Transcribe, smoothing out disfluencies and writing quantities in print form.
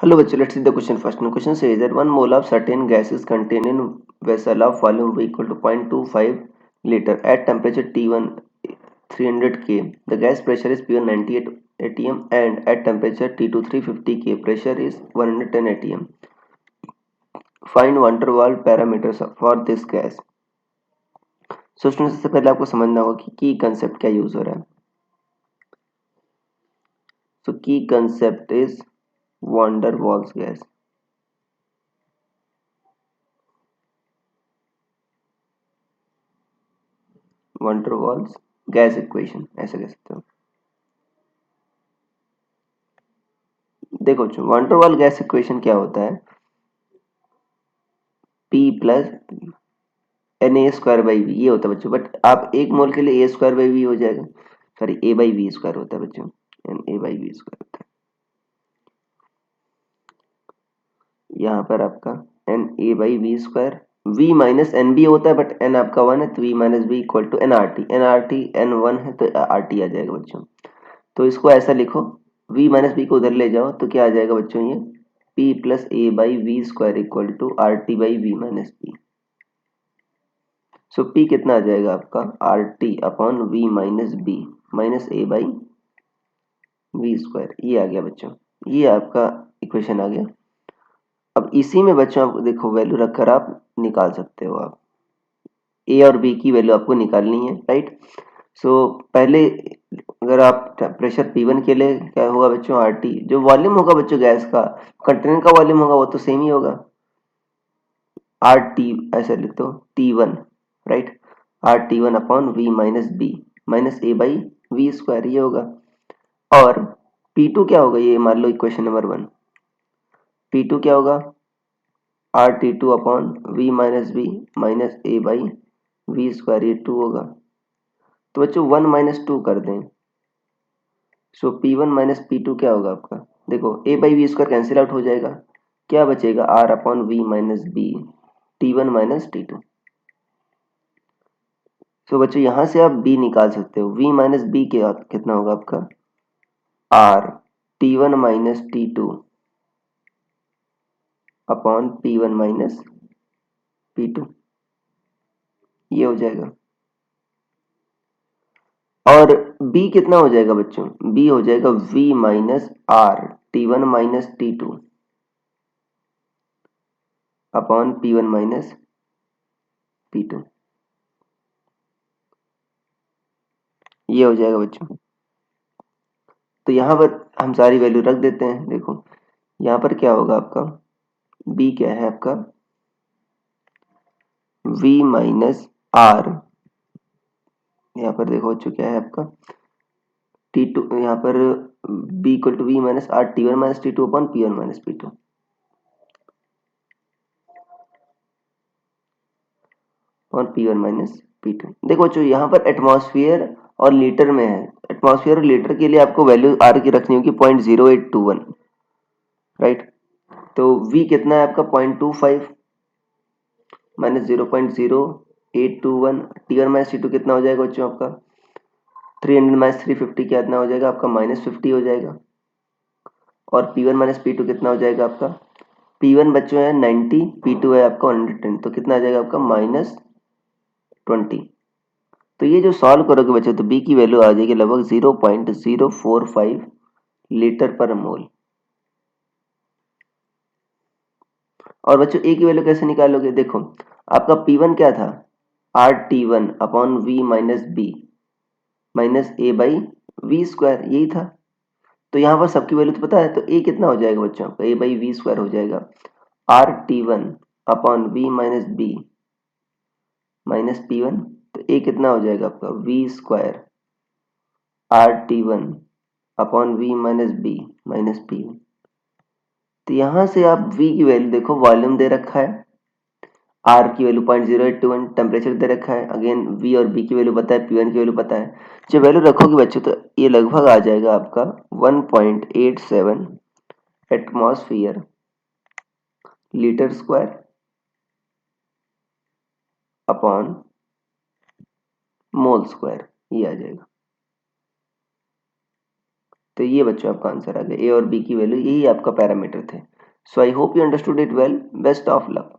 Hello, bachcho. Let's see the question first. The question says that 1 mole of certain gas is contained in vessel of volume V equal to 0.25 liter at temperature T1 300 K. The gas pressure is P1 98 atm and at temperature T2 350 K pressure is 110 atm. Find van der Waals parameters for this gas. So student सबसे पहले आपको समझना होगा कि की concept क्या use हो रहा है. So key concept is van der Waals gas. van der Waals gas equation ऐसे कह सकते हो. देखो van der Waals gas equation क्या होता है. P plus n a square by v ये होता है बच्चों. बट आप एक मोल के लिए ए स्क्वायर बाई वी हो जाएगा. Sorry a by v square होता है बच्चों. N a by v square होता है. यहाँ पर आपका n a by v square v minus n b होता है बट एन आपका 1 है तो v minus b equal to n R T. N R T n 1 है तो आर टी आ जाएगा बच्चों. तो इसको ऐसा लिखो v माइनस बी को उधर ले जाओ तो क्या आ जाएगा बच्चों ये p plus a by v square equal to R T by v minus b. So p कितना आ जाएगा आपका R T upon v minus b minus a by v square. ये आ गया बच्चों. ये आपका इक्वेशन आ गया. अब इसी में बच्चों आप देखो वैल्यू रखकर आप निकाल सकते हो. आप ए और बी की वैल्यू आपको निकालनी है राइट. सो पहले अगर आप प्रेशर P1 के लिए क्या होगा बच्चों आर टी. जो वॉल्यूम होगा बच्चों गैस का कंटेनर का वॉल्यूम होगा वो तो सेम ही होगा. आर टी ऐसे लिख दो T1 right. R T one upon v minus b minus a by v square ये होगा. और P2 क्या होगा ये मान लो इक्वेशन नंबर 1. P2 क्या होगा R T two upon v minus b minus a by v square ये 2 होगा. तो बच्चों 1 माइनस 2 कर दें. सो P1 माइनस P2 क्या होगा आपका. देखो a by v square cancel out हो जाएगा. क्या बचेगा r upon v minus b T1 minus T2. So बच्चों यहाँ से आप b निकाल सकते हो. v माइनस बी कितना होगा आपका r T1 minus T2 upon P1 minus P2 ये हो जाएगा. और b कितना हो जाएगा बच्चों. b हो जाएगा v minus r T1 minus T2 upon P1 minus P2 ये हो जाएगा बच्चों. तो यहाँ पर हम सारी वैल्यू रख देते हैं. देखो यहाँ पर क्या होगा आपका b क्या है आपका v माइनस r. यहाँ पर देखो बच्चों क्या है आपका T2 यहाँ पर b equal to v minus R T1 minus T2 upon P1 minus P2 और P1 माइनस P2. देखो बच्चों यहाँ पर एटमॉस्फेयर और लीटर में है. एटमॉस्फेयर और लीटर के लिए आपको वैल्यू आर की रखनी होगी 0.0821 राइट. तो v कितना है आपका 0.25 माइनस 0.0821. T1 माइनस T2 कितना हो जाएगा बच्चों आपका 300 माइनस 350 कितना हो जाएगा आपका माइनस 50 हो जाएगा. और P1 माइनस P2 कितना हो जाएगा आपका P1 बच्चों है 90 P2 है आपका 110 तो कितना आ जाएगा आपका माइनस 20. तो ये जो सॉल्व करोगे बच्चों तो b की वैल्यू आ जाएगी लगभग 0.045 लीटर पर मोल. और बच्चों a की वैल्यू कैसे निकालोगे. देखो आपका P1 क्या था R T one upon v minus b minus a by v square यही था. तो यहाँ पर सबकी वैल्यू तो पता है. तो a कितना हो जाएगा बच्चों आपका ए बाई वी स्क्वायर हो जाएगा R T one upon v minus b minus P1. तो a कितना हो जाएगा आपका v square R T one upon v minus b minus P1. तो यहाँ से आप v की वैल्यू देखो वॉल्यूम दे रखा है r की वैल्यू 0.0821 टेम्परेचर दे रखा है. अगेन v और b की वैल्यू पता है P1 की वैल्यू पता है. जब वैल्यू रखोगे बच्चों तो ये लगभग आ जाएगा आपका 1.87 atmosphere litre square upon mole square ये आ जाएगा. तो ये बच्चों आपका आंसर आ गया, ए और बी की वैल्यू, यही आपका पैरामीटर थे। So I hope you understood it well, best of luck.